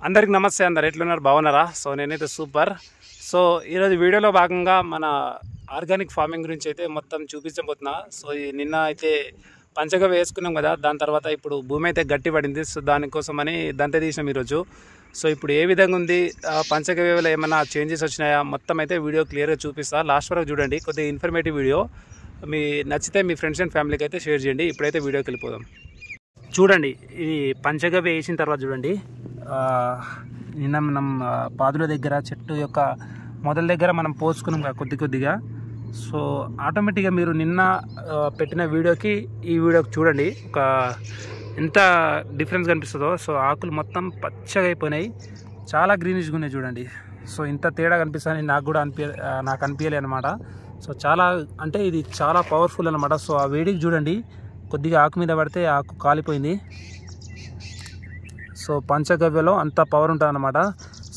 అందరికి నమస్తే. అందరు ఎట్లున్నారు, బాగున్నారా? సో నేనైతే సూపర్. సో ఈరోజు వీడియోలో భాగంగా మన ఆర్గానిక్ ఫార్మింగ్ గురించి అయితే మొత్తం చూపించబోతున్నా. సో నిన్న అయితే పంచగవ్య వేసుకున్నాం కదా, దాని తర్వాత ఇప్పుడు భూమి అయితే గట్టి పడింది. సో దానికోసమని దంతే తీసినాం ఈరోజు. సో ఇప్పుడు ఏ విధంగా ఉంది, పంచగవ్యలో ఏమైనా చేంజెస్ వచ్చినాయా, మొత్తం అయితే వీడియో క్లియర్గా చూపిస్తా. లాస్ట్ వరకు చూడండి, కొద్దిగా ఇన్ఫర్మేటివ్ వీడియో. మీ నచ్చితే మీ ఫ్రెండ్స్ అండ్ ఫ్యామిలీకి అయితే షేర్ చేయండి. ఇప్పుడైతే వీడియోకి వెళ్ళిపోదాం. చూడండి, ఇది పంచగవ్య వేసిన తర్వాత చూడండి, నిన్న మనం పాదుల దగ్గర చెట్టు యొక్క మొదల దగ్గర మనం పోసుకున్నాం కదా కొద్ది కొద్దిగా. సో ఆటోమేటిక్గా మీరు నిన్న పెట్టిన వీడియోకి ఈ వీడియోకి చూడండి ఒక ఎంత డిఫరెన్స్ కనిపిస్తుందో. సో ఆకులు మొత్తం పచ్చగా అయిపోయినాయి, చాలా గ్రీనిష్గా ఉన్నాయి చూడండి. సో ఇంత తేడా కనిపిస్తుంది నాకు అనిపించలే అనమాట. సో చాలా అంటే ఇది చాలా పవర్ఫుల్ అనమాట. సో ఆ వేడికి చూడండి, కొద్దిగా ఆకు మీద పడితే ఆకు కాలిపోయింది. సో పంచగవ్యలో అంత పవర్ ఉంటుంది అన్నమాట.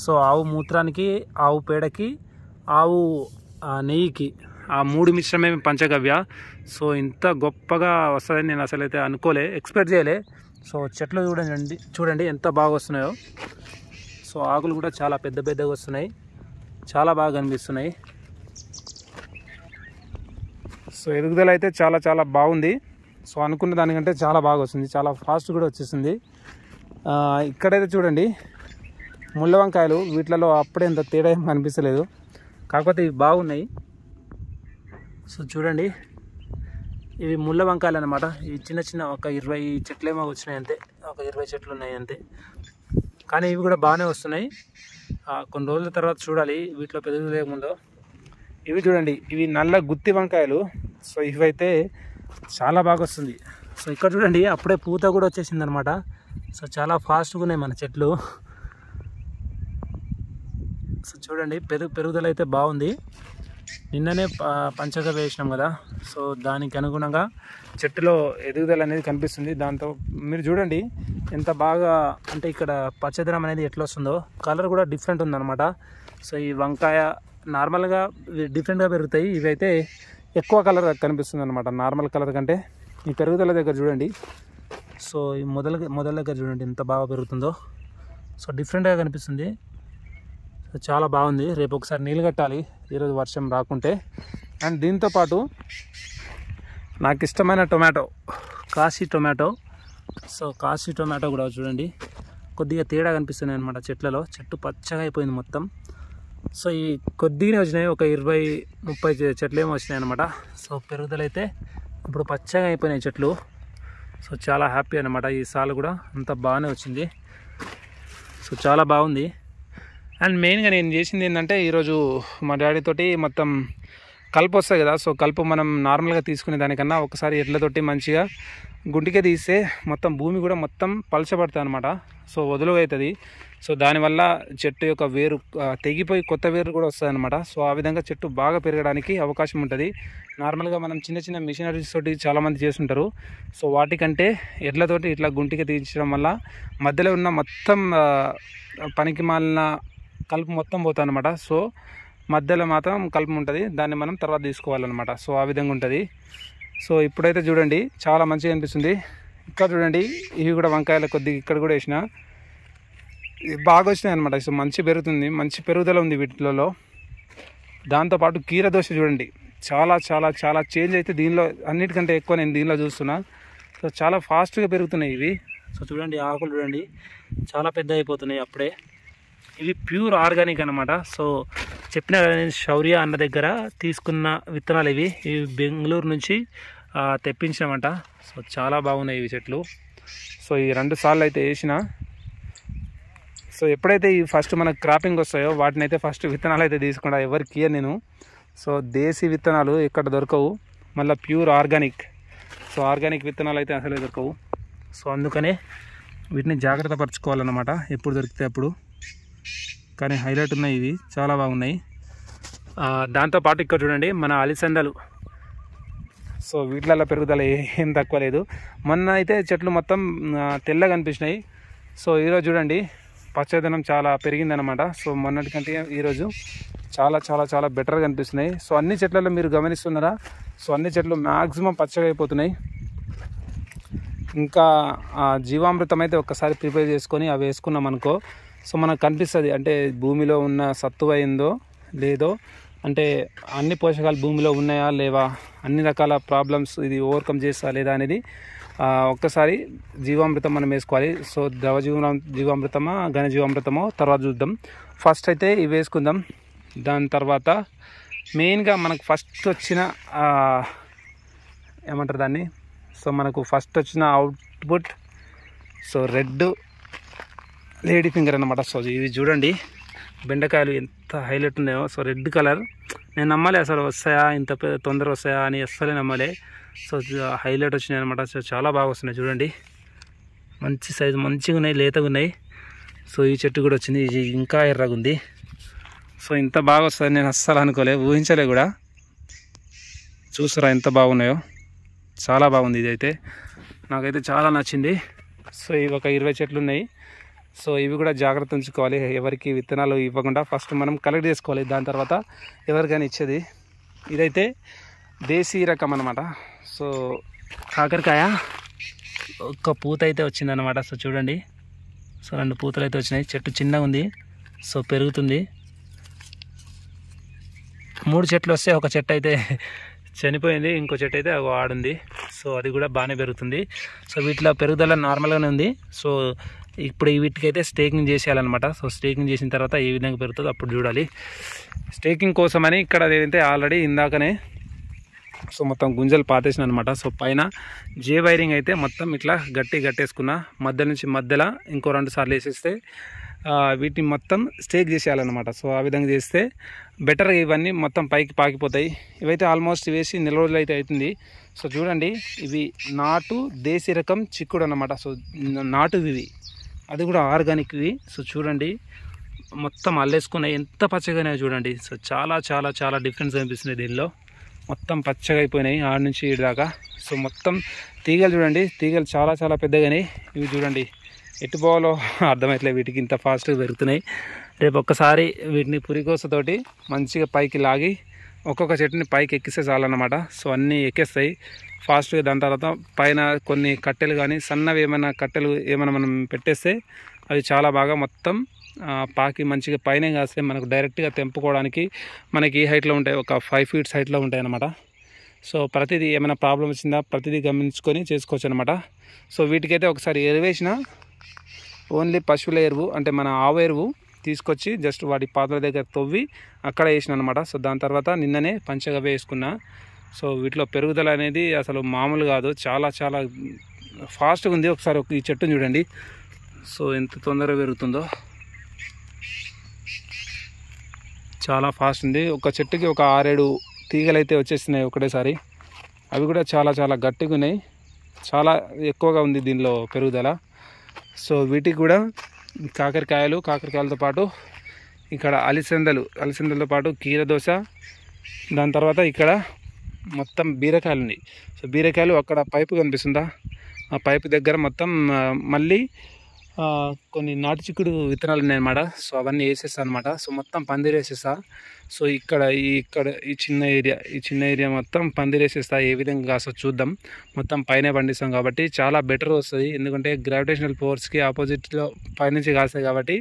సో ఆవు మూత్రానికి, ఆవు పేడకి, ఆవు నెయ్యికి, ఆ మూడు మిశ్రమే పంచగవ్య. సో ఇంత గొప్పగా వస్తుందని నేను అసలు అయితే అనుకోలే, ఎక్స్పెక్ట్ చేయలే. సో చెట్లు చూడండి ఎంత బాగా వస్తున్నాయో. సో ఆకులు కూడా చాలా పెద్ద పెద్దగా వస్తున్నాయి, చాలా బాగా కనిపిస్తున్నాయి. సో ఎదుగుదల అయితే చాలా చాలా బాగుంది. సో అనుకున్న దానికంటే చాలా బాగా వస్తుంది, చాలా ఫాస్ట్ కూడా వచ్చేసింది. ఇక్కడైతే చూడండి ముళ్ళ వంకాయలు, వీటిలలో అప్పుడే ఎంత తేడా ఏం కనిపించలేదు, కాకపోతే ఇవి బాగున్నాయి. సో చూడండి, ఇవి ముళ్ళ వంకాయలు అనమాట. ఇవి చిన్న చిన్న ఒక 20 చెట్లేమో వచ్చినాయి అంతే, ఒక 20 చెట్లు ఉన్నాయి అంతే. కానీ ఇవి కూడా బాగానే వస్తున్నాయి. కొన్ని రోజుల తర్వాత చూడాలి వీటిలో పెరుగులేముందో. ఇవి చూడండి, ఇవి నల్ల గుత్తి వంకాయలు. సో ఇవైతే చాలా బాగా వస్తుంది. సో ఇక్కడ చూడండి, అప్పుడే పూత కూడా వచ్చేసింది అనమాట. సో చాలా ఫాస్ట్గా ఉన్నాయి మన చెట్లు. సో చూడండి, పెరుగుదల అయితే బాగుంది. నిన్ననే పంచగవ్య వేసినాం కదా, సో దానికి అనుగుణంగా చెట్టులో ఎదుగుదల అనేది కనిపిస్తుంది. దాంతో మీరు చూడండి ఎంత బాగా, అంటే ఇక్కడ పచ్చదనం అనేది ఎట్లా వస్తుందో, కలర్ కూడా డిఫరెంట్ ఉందన్నమాట. సో ఈ వంకాయ నార్మల్గా డిఫరెంట్గా పెరుగుతాయి, ఇవైతే ఎక్కువ కలర్ కనిపిస్తుంది అనమాట నార్మల్ కలర్ కంటే. ఈ పెరుగుదల దగ్గర చూడండి, సో ఈ మొదల దగ్గర చూడండి ఎంత బాగా పెరుగుతుందో. సో డిఫరెంట్గా కనిపిస్తుంది, సో చాలా బాగుంది. రేపు ఒకసారి నీళ్ళు కట్టాలి ఈరోజు వర్షం రాకుంటే. అండ్ దీంతోపాటు నాకు ఇష్టమైన tomato, Kashi tomato. So Kashi tomato కూడా చూడండి కొద్దిగా తేడా కనిపిస్తున్నాయి అనమాట చెట్లలో. చెట్టు పచ్చగా అయిపోయింది మొత్తం. సో ఈ కొద్దిగానే వచ్చినాయి, ఒక 20-30 చెట్లు ఏమో వచ్చినాయి అనమాట. సో పెరుగుదల అయితే ఇప్పుడు పచ్చగా అయిపోయినాయి చెట్లు. సో చాలా హ్యాపీ అనమాట. ఈ సాలు కూడా అంత బాగానే వచ్చింది. సో చాలా బాగుంది. అండ్ మెయిన్గా నేను చేసింది ఏంటంటే, ఈరోజు మా డాడీ తోటి మొత్తం కలుపు వస్తాయి కదా. సో కలుపు మనం నార్మల్గా తీసుకునే దానికన్నా ఒకసారి ఎడ్లతోటి మంచిగా గుంటికే తీస్తే మొత్తం భూమి కూడా మొత్తం పలచబడుతుంది అనమాట. సో వదులుగా అవుతుంది. సో దానివల్ల చెట్టు యొక్క వేరు తెగిపోయి కొత్త వేరు కూడా వస్తుంది అనమాట. సో ఆ విధంగా చెట్టు బాగా పెరగడానికి అవకాశం ఉంటుంది. నార్మల్గా మనం చిన్న చిన్న మిషనరీస్ తోటి చాలామంది చేస్తుంటారు. సో వాటికంటే ఎడ్లతోటి ఇట్లా గుంటికి తీయించడం వల్ల మధ్యలో ఉన్న మొత్తం పనికి మాలిన కలుపు మొత్తం పోతుంది అనమాట. సో మధ్యలో మాత్రం కలుపు ఉంటుంది, దాన్ని మనం తర్వాత తీసుకోవాలన్నమాట. సో ఆ విధంగా ఉంటుంది. సో ఇప్పుడైతే చూడండి చాలా మంచిగా అనిపిస్తుంది. ఇక్కడ చూడండి, ఇవి కూడా వంకాయలు కొద్దిగా ఇక్కడ కూడా వేసిన బాగా వచ్చినాయి అనమాట. సో మంచి పెరుగుతుంది, మంచి పెరుగుదల ఉంది వీటిలో. దాంతోపాటు కీరదోస చూడండి, చాలా చాలా చాలా చేంజ్ అయితే దీనిలో అన్నిటికంటే ఎక్కువ నేను దీనిలో చూస్తున్నా. సో చాలా ఫాస్ట్గా పెరుగుతున్నాయి ఇవి. సో చూడండి ఆకులు చూడండి చాలా పెద్ద అయిపోతున్నాయి అప్పుడే. ఇవి ప్యూర్ ఆర్గానిక్ అనమాట. సో చెప్పిన కదా నేను శౌర్య అన్న దగ్గర తీసుకున్న విత్తనాలు ఇవి బెంగళూరు నుంచి తెప్పించామంట. సో చాలా బాగున్నాయి ఇవి చెట్లు. సో ఈ 2 సార్లు అయితే వేసిన. సో ఎప్పుడైతే ఈ ఫస్ట్ మనకు క్రాపింగ్ వస్తాయో వాటిని అయితే ఫస్ట్ విత్తనాలు అయితే తీసుకుంటా, ఎవరికి ఇయ్య నేను. సో దేశీ విత్తనాలు ఎక్కడ దొరకవు, మళ్ళీ ప్యూర్ ఆర్గానిక్. సో ఆర్గానిక్ విత్తనాలు అయితే అసలే దొరకవు. సో అందుకనే వీటిని జాగ్రత్త పరచుకోవాలన్నమాట ఎప్పుడు దొరికితే అప్పుడు. కానీ హైలైట్ ఉన్నాయి ఇవి, చాలా బాగున్నాయి. దాంతోపాటు ఇక్కడ చూడండి మన అలిసందలు. సో వీటిలలో పెరుగుదల ఏం తక్కువ లేదు. మొన్న అయితే చెట్లు మొత్తం తెల్లగా కనిపించినాయి. సో ఈరోజు చూడండి పచ్చదనం చాలా పెరిగిందనమాట. సో మొన్నటి కంటే ఈరోజు చాలా చాలా చాలా బెటర్గా కనిపిస్తున్నాయి. సో అన్ని చెట్లలో మీరు గమనిస్తున్నారా, సో అన్ని చెట్లు మ్యాక్సిమం పచ్చగా అయిపోతున్నాయి. ఇంకా జీవామృతం అయితే ఒక్కసారి ప్రిపేర్ చేసుకొని అవి వేసుకున్నాం అనుకో, సో మనకు కనిపిస్తుంది అంటే భూమిలో ఉన్న సత్తువ ఏందో లేదో, అంటే అన్ని పోషకాలు భూమిలో ఉన్నాయా లేవా, అన్ని రకాల ప్రాబ్లమ్స్ ఇది ఓవర్కమ్ చేస్తా లేదా అనేది ఒక్కసారి జీవామృతం మనం వేసుకోవాలి. సో జీవామృతమా ఘనజీవామృతమో తర్వాత చూద్దాం. ఫస్ట్ అయితే ఇవి వేసుకుందాం. దాని తర్వాత మెయిన్గా మనకు ఫస్ట్ వచ్చిన ఏమంటారు దాన్ని, సో మనకు ఫస్ట్ వచ్చిన output so red lady finger అన్నమాట. సో ఇవి చూడండి బెండకాయలు ఎంత హైలైట్ ఉన్నాయో. సో రెడ్ కలర్ నేను నమ్మలే అసలు వస్తాయా ఇంత తొందర వస్తాయా అని అస్సలే నమ్మలే. సో హైలైట్ వచ్చినాయి అనమాట. సో చాలా బాగా వస్తున్నాయి చూడండి, మంచి సైజు మంచిగా ఉన్నాయి, లేతగా ఉన్నాయి. సో ఈ చెట్టు కూడా వచ్చింది, ఇది ఇంకా ఎర్రగా ఉంది. సో ఇంత బాగా వస్తుంది నేను అస్సలు అనుకోలే, ఊహించలే కూడా. చూసారా ఎంత బాగున్నాయో, చాలా బాగుంది. ఇది అయితే నాకైతే చాలా నచ్చింది. సో ఇవి ఒక 20 చెట్లు ఉన్నాయి. సో ఇవి కూడా జాగ్రత్త ఉంచుకోవాలి, ఎవరికి విత్తనాలు ఇవ్వకుండా ఫస్ట్ మనం కలెక్ట్ చేసుకోవాలి, దాని తర్వాత ఎవరికైనా ఇచ్చేది. ఇదైతే దేశీ రకం అనమాట. సో కాకరకాయ ఒక్క పూత అయితే వచ్చిందనమాట. సో చూడండి, సో 2 పూతలు అయితే వచ్చినాయి. చెట్టు చిన్నగా ఉంది, సో పెరుగుతుంది. 3 చెట్లు వస్తే ఒక చెట్టు అయితే చనిపోయింది, ఇంకో చెట్టు అయితే ఆడుంది. సో అది కూడా బాగానే పెరుగుతుంది. సో వీటిలో పెరుగుదల నార్మల్గానే ఉంది. సో ఇప్పుడు వీటికైతే స్టేకింగ్ చేసేయాలన్నమాట. సో స్టేకింగ్ చేసిన తర్వాత ఏ విధంగా పెరుగుతుందో అప్పుడు చూడాలి. స్టేకింగ్ కోసమని ఇక్కడ ఏదైతే ఆల్రెడీ ఇందాకనే సో మొత్తం గుంజలు పాతేసిన అనమాట. సో పైన జే వైరింగ్ అయితే మొత్తం ఇట్లా గట్టేసుకున్న, మధ్య నుంచి మధ్యలో ఇంకో 2 సార్లు వేసేస్తే వీటిని మొత్తం స్టేక్ చేసేయాలన్నమాట. సో ఆ విధంగా చేస్తే బెటర్గా ఇవన్నీ మొత్తం పైకి పాకిపోతాయి. ఇవైతే ఆల్మోస్ట్ వేసి నెల రోజులు అయితే అవుతుంది. సో చూడండి, ఇవి నాటు దేశీ రకం చిక్కుడు అన్నమాట. సో నాటువి, అది కూడా ఆర్గానిక్వి. సో చూడండి మొత్తం అల్లేసుకున్నాయి, ఎంత పచ్చగానే చూడండి. సో చాలా చాలా చాలా డిఫరెన్స్ అనిపిస్తుంది దీనిలో. మొత్తం పచ్చగా అయిపోయినాయి ఆడ నుంచి ఈడ దాకా. సో మొత్తం తీగలు చూడండి, తీగలు చాలా చాలా పెద్దగానే. ఇవి చూడండి ఎటు పోవాలో అర్థమవుతలే, వీటికి ఇంత ఫాస్ట్గా పెరుగుతున్నాయి. రేపు ఒక్కసారి వీటిని పురికోసతోటి మంచిగా పైకి లాగి ఒక్కొక్క చెట్టుని పైకి ఎక్కిస్తే చాలన్నమాట. సో అన్నీ ఎక్కేస్తాయి ఫాస్ట్గా. దాని తర్వాత పైన కొన్ని కట్టెలు కానీ సన్నవి ఏమైనా కట్టెలు ఏమైనా మనం పెట్టేస్తే అవి చాలా బాగా మొత్తం పాకి మంచిగా పైన కాస్తే మనకు డైరెక్ట్గా తెంపుకోవడానికి మనకి ఈ హైట్లో ఉంటాయి, ఒక 5 ఫీట్స్ హైట్లో ఉంటాయి అన్నమాట. సో ప్రతిదీ ఏమైనా ప్రాబ్లం వచ్చిందా ప్రతిదీ గమనించుకొని చేసుకోవచ్చు అనమాట. సో వీటికైతే ఒకసారి ఎరువేసిన ఓన్లీ పశువుల ఎరువు అంటే మన ఆవు ఎరువు తీసుకొచ్చి జస్ట్ వాటి పాత్ర దగ్గర తవ్వి అక్కడ వేసిన అనమాట. సో దాని తర్వాత నిన్ననే పంచగవ్య వేసుకున్నా. సో వీటిలో పెరుగుదల అనేది అసలు మామూలు కాదు, చాలా చాలా ఫాస్ట్గా ఉంది. ఒకసారి ఈ చెట్టును చూడండి, సో ఎంత తొందరగా పెరుగుతుందో, చాలా ఫాస్ట్ ఉంది. ఒక చెట్టుకి ఒక 6-7 తీగలు అయితే వచ్చేస్తున్నాయి ఒకటేసారి. అవి కూడా చాలా చాలా గట్టిగా ఉన్నాయి, చాలా ఎక్కువగా ఉంది దీనిలో పెరుగుదల. సో వీటికి కూడా కాకరకాయలతో పాటు ఇక్కడ అలసందలతో పాటు కీరదోస, దాని తర్వాత ఇక్కడ మొత్తం బీరకాయలు ఉన్నాయి. సో బీరకాయలు అక్కడ పైపు కనిపిస్తుందా, ఆ పైపు దగ్గర మొత్తం మళ్ళీ కొన్ని నాటు చిక్కుడు విత్తనాలు ఉన్నాయన్నమాట. సో అవన్నీ వేసేస్తా అనమాట. సో మొత్తం పందిరి వేసేస్తా. సో ఇక్కడ ఈ చిన్న ఏరియా మొత్తం పందిరి వేసేస్తా. ఏ విధంగా కాస్త చూద్దాం. మొత్తం పైన పండిస్తాం కాబట్టి చాలా బెటర్ వస్తుంది, ఎందుకంటే గ్రావిటేషనల్ ఫోర్స్కి ఆపోజిట్లో పైనుంచి కాస్తాయి కాబట్టి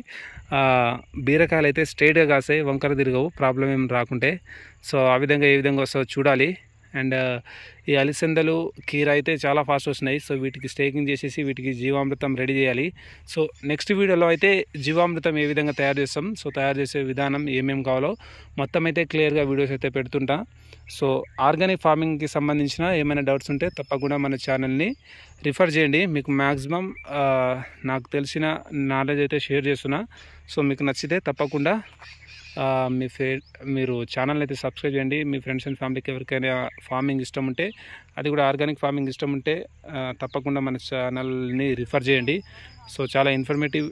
బీరకాయలు అయితే స్ట్రైట్గా కాస్తాయి, వంకర తిరగవు, ప్రాబ్లం ఏం రాకుంటే. సో ఆ విధంగా ఏ విధంగా వస్తుందో చూడాలి. అండ్ ఈ అలసందలు కీర అయితే చాలా ఫాస్ట్ వస్తున్నాయి. సో వీటికి స్టేకింగ్ చేసేసి వీటికి జీవామృతం రెడీ చేయాలి. సో నెక్స్ట్ వీడియోలో అయితే జీవామృతం ఏ విధంగా తయారు చేస్తాం, సో తయారు చేసే విధానం ఏమేమి కావాలో మొత్తం అయితే క్లియర్గా వీడియోస్ అయితే పెడుతుంటా. సో ఆర్గానిక్ ఫార్మింగ్కి సంబంధించిన ఏమైనా డౌట్స్ ఉంటే తప్పకుండా మన ఛానల్ని రిఫర్ చేయండి. మీకు మ్యాక్సిమం నాకు తెలిసిన నాలెడ్జ్ అయితే షేర్ చేస్తున్నా. సో మీకు నచ్చితే తప్పకుండా మీరు ఛానల్ అయితే సబ్స్క్రైబ్ చేయండి. మీ ఫ్రెండ్స్ అండ్ ఫ్యామిలీకి ఎవరికైనా ఫార్మింగ్ ఇష్టం ఉంటే, అది కూడా ఆర్గానిక్ ఫార్మింగ్ ఇష్టం ఉంటే తప్పకుండా మన ఛానల్ని రిఫర్ చేయండి. సో చాలా ఇన్ఫర్మేటివ్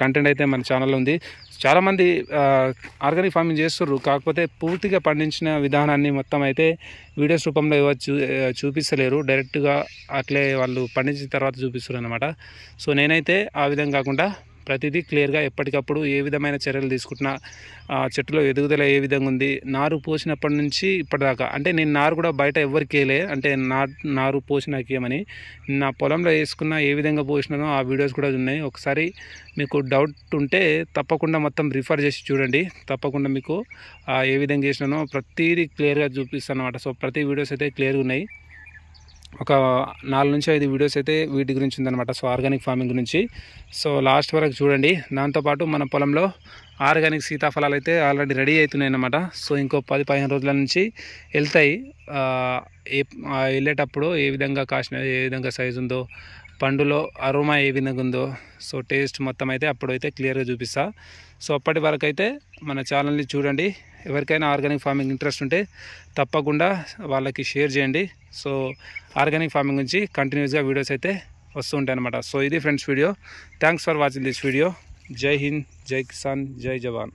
కంటెంట్ అయితే మన ఛానల్లో ఉంది. చాలామంది ఆర్గానిక్ ఫార్మింగ్ చేస్తుర్రు, కాకపోతే పూర్తిగా పండించిన విధానాన్ని మొత్తం అయితే వీడియోస్ రూపంలో చూపిస్తలేరు, డైరెక్ట్గా అట్లే వాళ్ళు పండించిన తర్వాత చూపిస్తారు అనమాట. సో నేనైతే ఆ విధంగా కాకుండా ప్రతిదీ క్లియర్గా ఎప్పటికప్పుడు ఏ విధమైన చర్యలు తీసుకుంటున్నా, చెట్టులో ఎదుగుదల ఏ విధంగా ఉంది, నారు పోసినప్పటి నుంచి ఇప్పటిదాకా. అంటే నేను నారు కూడా బయట ఎవరికి వేయలే, అంటే నారు పోసినాకి ఏమని నా పొలంలో వేసుకున్న ఏ విధంగా పోసినానో ఆ వీడియోస్ కూడా ఉన్నాయి. ఒకసారి మీకు డౌట్ ఉంటే తప్పకుండా మొత్తం రిఫర్ చేసి చూడండి. తప్పకుండా మీకు ఏ విధంగా చేసినానో ప్రతిదీ క్లియర్గా చూపిస్తాను అన్నమాట. సో ప్రతి వీడియోస్ అయితే క్లియర్గా ఉన్నాయి. ఒక 4 నుంచి 5 వీడియోస్ అయితే వీటి గురించి ఉందన్నమాట. సో ఆర్గానిక్ ఫార్మింగ్ గురించి. సో లాస్ట్ వరకు చూడండి. దాంతోపాటు మన పొలంలో ఆర్గానిక్ సీతాఫలాలు అయితే ఆల్రెడీ రెడీ అవుతున్నాయి అన్నమాట. సో ఇంకో 10-15 రోజుల నుంచి వెళ్తాయి. వెళ్ళేటప్పుడు ఏ విధంగా కాసిన, ఏ విధంగా సైజు ఉందో, పండులో అరోమా ఏ విధంగా ఉందో, సో టేస్ట్ మొత్తం అయితే అప్పుడైతే క్లియర్గా చూపిస్తా. సో అప్పటి వరకు అయితే మన ఛానల్ని చూడండి. ఎవరికైనా ఆర్గానిక్ ఫార్మింగ్ ఇంట్రెస్ట్ ఉంటే తప్పకుండా వాళ్ళకి షేర్ చేయండి. సో ఆర్గానిక్ ఫార్మింగ్ గురించి కంటిన్యూస్గా వీడియోస్ అయితే వస్తూ ఉంటాయి అన్నమాట. సో ఇది friends video. Thanks for watching this video. జై హింద్, జై కిసాన్, జై జవాన్.